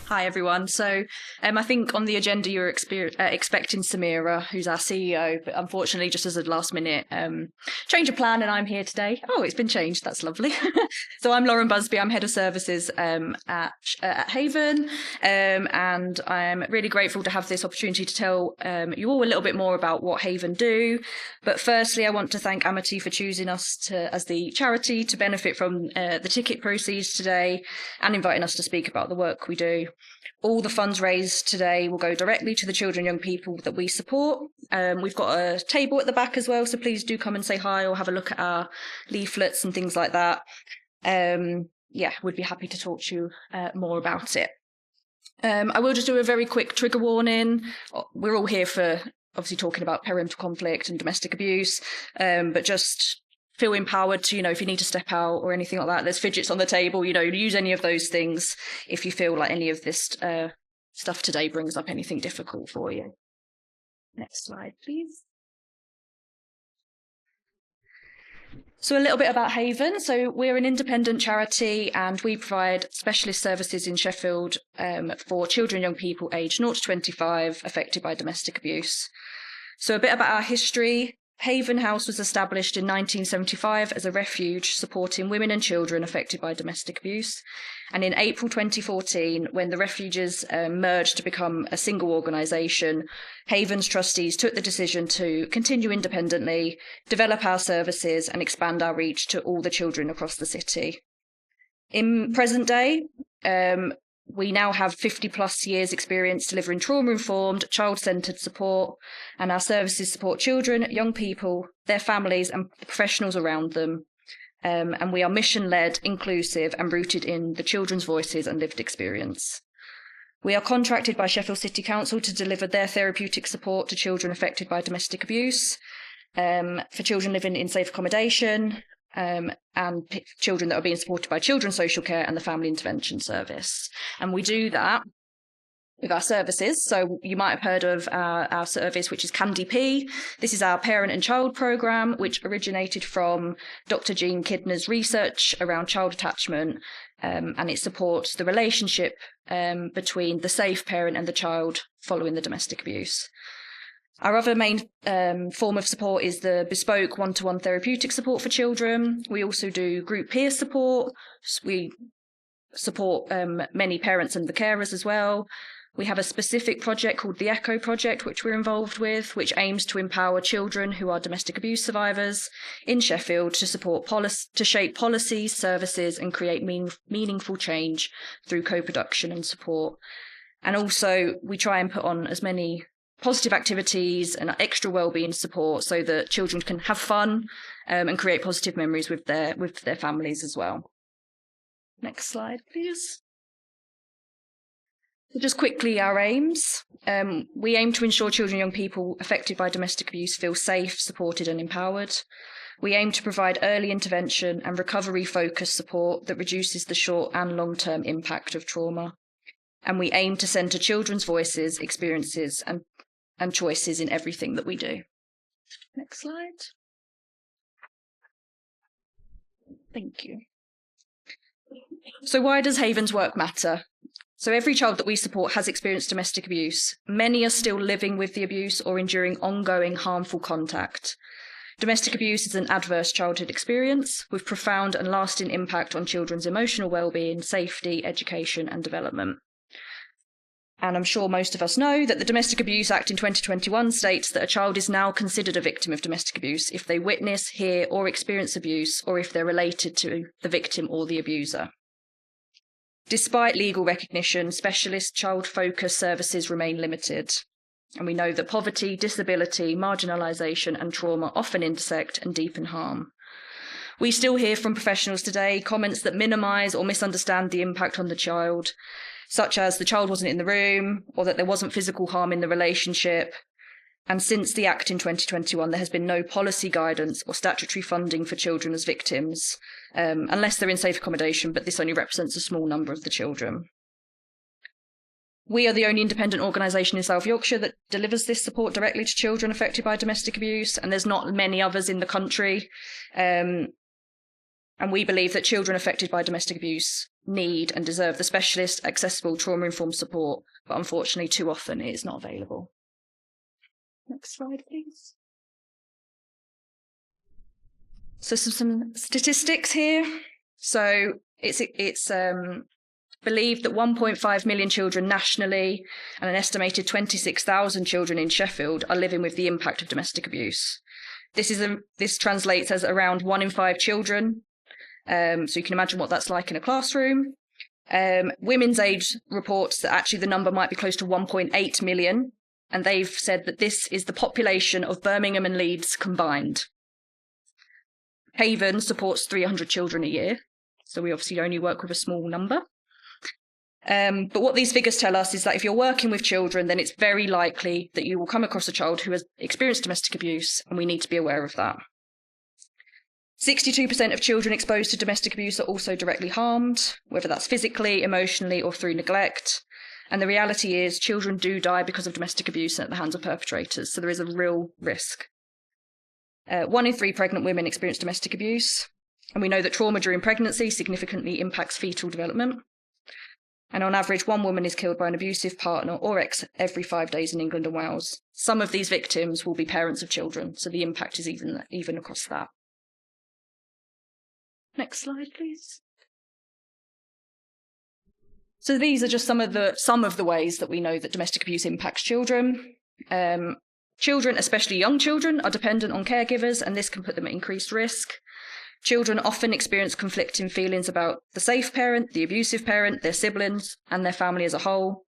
Hi, everyone. So I think on the agenda you're expecting Samira, who's our CEO, but unfortunately, just as a last minute change of plan, and I'm here today. Oh, it's been changed. That's lovely. So I'm Lauren Busby. I'm Head of Services at Haven, and I'm really grateful to have this opportunity to tell you all a little bit more about what Haven do. But firstly, I want to thank Amity for choosing us as the charity to benefit from the ticket proceeds today and inviting us to speak about the work we do. All the funds raised today will go directly to the children and young people that we support. We've got a table at the back as well, so please do come and say hi or have a look at our leaflets and things like that. We'd be happy to talk to you more about it. I will just do a very quick trigger warning. We're all here for obviously talking about parental conflict and domestic abuse, but just feel empowered to, if you need to step out or anything like that, there's fidgets on the table, use any of those things if you feel like any of this stuff today brings up anything difficult for you. Next slide, please. So a little bit about Haven. So we're an independent charity and we provide specialist services in Sheffield for children and young people aged 0 to 25 affected by domestic abuse. So a bit about our history. Haven House was established in 1975 as a refuge supporting women and children affected by domestic abuse. And in April 2014, when the refuges merged to become a single organisation, Haven's trustees took the decision to continue independently, develop our services and expand our reach to all the children across the city. In present day, we now have 50 plus years experience delivering trauma-informed, child-centred support, and our services support children, young people, their families and the professionals around them. And we are mission-led, inclusive and rooted in the children's voices and lived experience. We are contracted by Sheffield City Council to deliver their therapeutic support to children affected by domestic abuse, for children living in safe accommodation, and children that are being supported by Children's Social Care and the Family Intervention Service. And we do that with our services. So you might have heard of our service, which is Candy P. This is our parent and child programme, which originated from Dr. Jean Kidner's research around child attachment, and it supports the relationship between the safe parent and the child following the domestic abuse. Our other main form of support is the bespoke one-to-one therapeutic support for children. We also do group peer support. We support many parents and the carers as well. We have a specific project called the ECHO project, which we're involved with, which aims to empower children who are domestic abuse survivors in Sheffield to shape policies, services and create meaningful change through co-production and support. And also we try and put on as many positive activities and extra wellbeing support so that children can have fun and create positive memories with their families as well. Next slide, please. So just quickly, our aims. We aim to ensure children and young people affected by domestic abuse feel safe, supported and empowered. We aim to provide early intervention and recovery-focused support that reduces the short and long-term impact of trauma. And we aim to centre children's voices, experiences and choices in everything that we do. Next slide. Thank you. So why does Haven's work matter? So every child that we support has experienced domestic abuse. Many are still living with the abuse or enduring ongoing harmful contact. Domestic abuse is an adverse childhood experience with profound and lasting impact on children's emotional well-being, safety, education and development. And I'm sure most of us know that the Domestic Abuse Act in 2021 states that a child is now considered a victim of domestic abuse if they witness, hear or experience abuse, or if they're related to the victim or the abuser. Despite legal recognition, specialist child-focused services remain limited. And we know that poverty, disability, marginalisation and trauma often intersect and deepen harm. We still hear from professionals today comments that minimise or misunderstand the impact on the child, such as the child wasn't in the room or that there wasn't physical harm in the relationship. And since the Act in 2021, there has been no policy guidance or statutory funding for children as victims, unless they're in safe accommodation, but this only represents a small number of the children. We are the only independent organisation in South Yorkshire that delivers this support directly to children affected by domestic abuse, and there's not many others in the country. And we believe that children affected by domestic abuse need and deserve the specialist, accessible, trauma-informed support, but unfortunately, too often it is not available. Next slide, please. So some statistics here. So it's believed that 1.5 million children nationally and an estimated 26,000 children in Sheffield are living with the impact of domestic abuse. This translates as around 1 in 5 children. So you can imagine what that's like in a classroom. Women's Aid reports that actually the number might be close to 1.8 million, and they've said that this is the population of Birmingham and Leeds combined. Haven supports 300 children a year, so we obviously only work with a small number. But what these figures tell us is that if you're working with children, then it's very likely that you will come across a child who has experienced domestic abuse, and we need to be aware of that. 62% of children exposed to domestic abuse are also directly harmed, whether that's physically, emotionally, or through neglect. And the reality is children do die because of domestic abuse at the hands of perpetrators, so there is a real risk. 1 in 3 pregnant women experience domestic abuse, and we know that trauma during pregnancy significantly impacts fetal development. And on average, 1 woman is killed by an abusive partner or ex every 5 days in England and Wales. Some of these victims will be parents of children, so the impact is even across that. Next slide, please. So these are just some of the ways that we know that domestic abuse impacts children. Children, especially young children, are dependent on caregivers, and this can put them at increased risk. Children often experience conflicting feelings about the safe parent, the abusive parent, their siblings, and their family as a whole.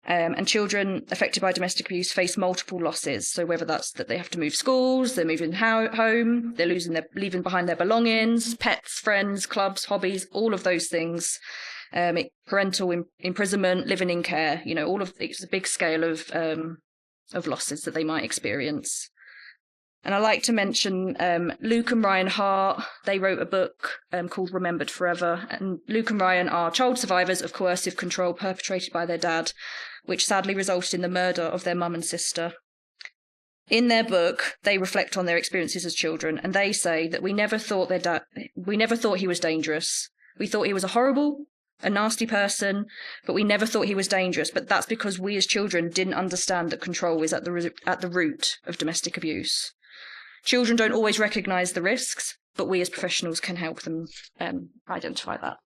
And children affected by domestic abuse face multiple losses. So whether that's that they have to move schools, they're moving home, they're leaving behind their belongings, pets, friends, clubs, hobbies, all of those things. Parental imprisonment, living in care, it's a big scale of losses that they might experience. And I like to mention Luke and Ryan Hart. They wrote a book called Remembered Forever. And Luke and Ryan are child survivors of coercive control perpetrated by their dad, which sadly resulted in the murder of their mum and sister. In their book, they reflect on their experiences as children, and they say that we never thought he was dangerous. We thought he was a nasty person, but we never thought he was dangerous. But that's because we as children didn't understand that control is at the root of domestic abuse. Children don't always recognise the risks, but we as professionals can help them identify that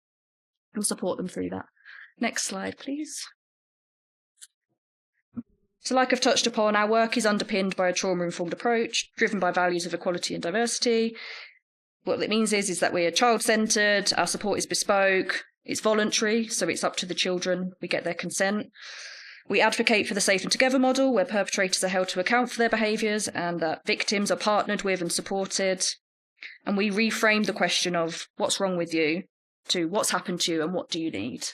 and support them through that. Next slide, please. So like I've touched upon, our work is underpinned by a trauma-informed approach, driven by values of equality and diversity. What it means is that we're child-centred, our support is bespoke, it's voluntary, so it's up to the children, we get their consent. We advocate for the Safe and Together model, where perpetrators are held to account for their behaviours and that victims are partnered with and supported. And we reframe the question of what's wrong with you to what's happened to you and what do you need.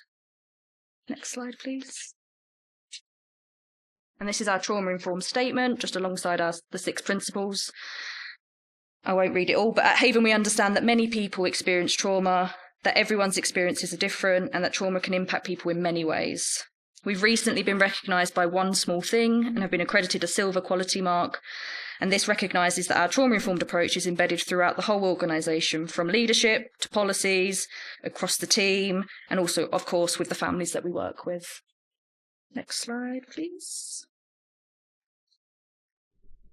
Next slide, please. And this is our trauma-informed statement, just alongside the 6 principles. I won't read it all, but at Haven we understand that many people experience trauma, that everyone's experiences are different, and that trauma can impact people in many ways. We've recently been recognised by One Small Thing and have been accredited a silver quality mark. And this recognises that our trauma-informed approach is embedded throughout the whole organisation, from leadership to policies, across the team, and also, of course, with the families that we work with. Next slide, please.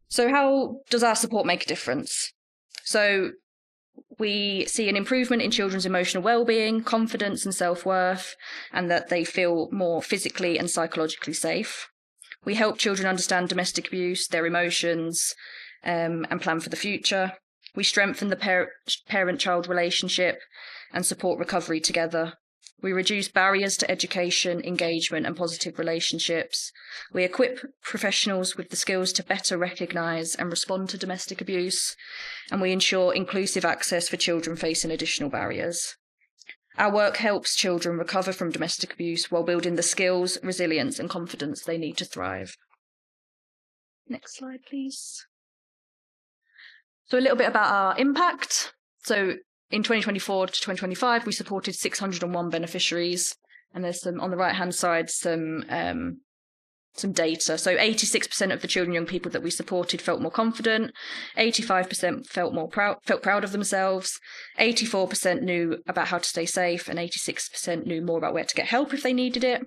So how does our support make a difference? So we see an improvement in children's emotional well-being, confidence and self-worth, and that they feel more physically and psychologically safe. We help children understand domestic abuse, their emotions, and plan for the future. We strengthen the parent-child relationship and support recovery together. We reduce barriers to education, engagement, and positive relationships. We equip professionals with the skills to better recognise and respond to domestic abuse, and we ensure inclusive access for children facing additional barriers. Our work helps children recover from domestic abuse while building the skills, resilience, and confidence they need to thrive. Next slide, please. So a little bit about our impact. So in 2024 to 2025, we supported 601 beneficiaries, and there's some on the right-hand side some some data. So 86% of the children and young people that we supported felt more confident, 85% felt proud of themselves, 84% knew about how to stay safe, and 86% knew more about where to get help if they needed it.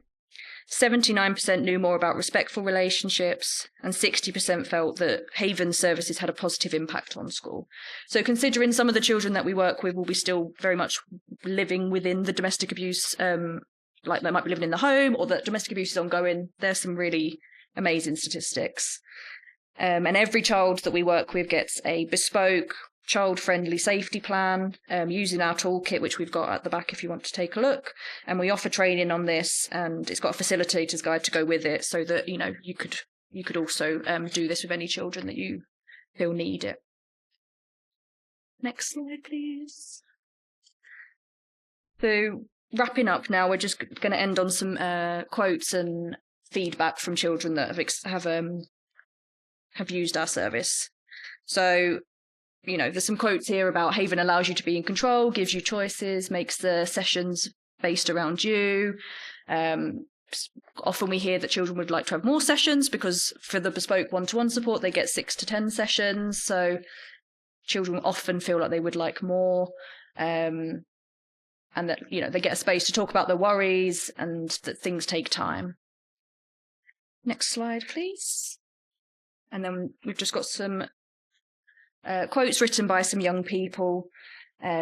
79% knew more about respectful relationships, and 60% felt that Haven services had a positive impact on school. So considering some of the children that we work with will be still very much living within the domestic abuse, like they might be living in the home, or that domestic abuse is ongoing, there's some really amazing statistics. And every child that we work with gets a bespoke, child-friendly safety plan using our toolkit, which we've got at the back if you want to take a look. And we offer training on this, and it's got a facilitator's guide to go with it, so that you could also do this with any children that you feel need it. Next slide, please. So wrapping up now, we're just going to end on some quotes and feedback from children that have used our service. So, there's some quotes here about Haven allows you to be in control, gives you choices, makes the sessions based around you. Often we hear that children would like to have more sessions because for the bespoke one-to-one support, they get 6 to 10 sessions. So children often feel like they would like more. And that, they get a space to talk about their worries and that things take time. Next slide, please. And then we've just got some quotes written by some young people.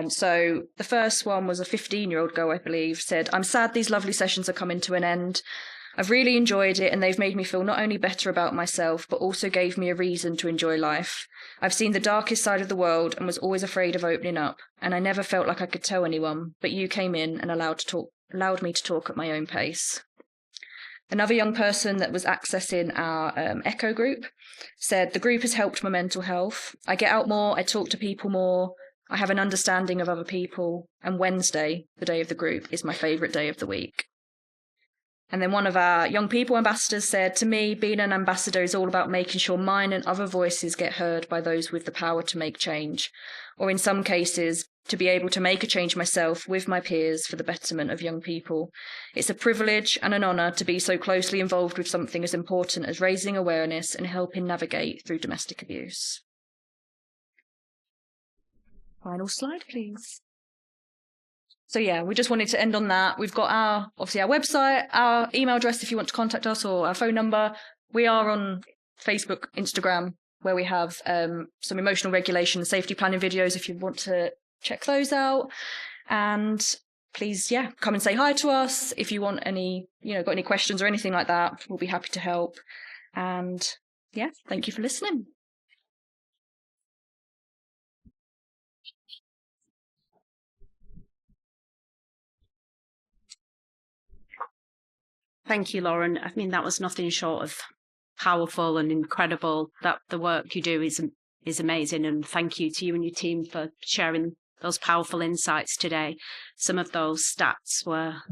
So the first one was a 15-year-old girl, I believe, said, "I'm sad these lovely sessions are coming to an end. I've really enjoyed it, and they've made me feel not only better about myself, but also gave me a reason to enjoy life. I've seen the darkest side of the world and was always afraid of opening up, and I never felt like I could tell anyone, but you came in and allowed me to talk at my own pace." Another young person that was accessing our Echo group said, "The group has helped my mental health. I get out more, I talk to people more, I have an understanding of other people, and Wednesday, the day of the group, is my favourite day of the week." And then one of our young people ambassadors said, "To me, being an ambassador is all about making sure mine and other voices get heard by those with the power to make change, or in some cases, to be able to make a change myself with my peers for the betterment of young people. It's a privilege and an honour to be so closely involved with something as important as raising awareness and helping navigate through domestic abuse." Final slide, please. So yeah, we just wanted to end on that. We've got our website, our email address if you want to contact us, or our phone number. We are on Facebook, Instagram, where we have some emotional regulation and safety planning videos if you want to check those out. And please, come and say hi to us. If you want any, got any questions or anything like that, we'll be happy to help. And thank you for listening. Thank you, Lauren. I mean, that was nothing short of powerful and incredible. That the work you do is amazing. And thank you to you and your team for sharing those powerful insights today. Some of those stats were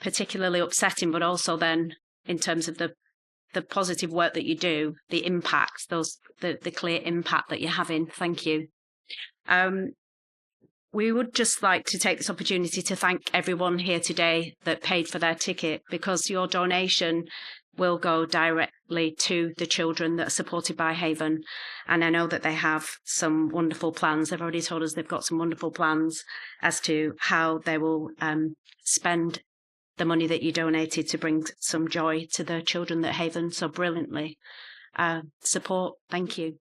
particularly upsetting, but also then in terms of the positive work that you do, the impact, the clear impact that you're having. Thank you. We would just like to take this opportunity to thank everyone here today that paid for their ticket, because your donation will go directly to the children that are supported by Haven. And I know that they have some wonderful plans. They've already told us they've got some wonderful plans as to how they will spend the money that you donated to bring some joy to the children that Haven so brilliantly support. Thank you.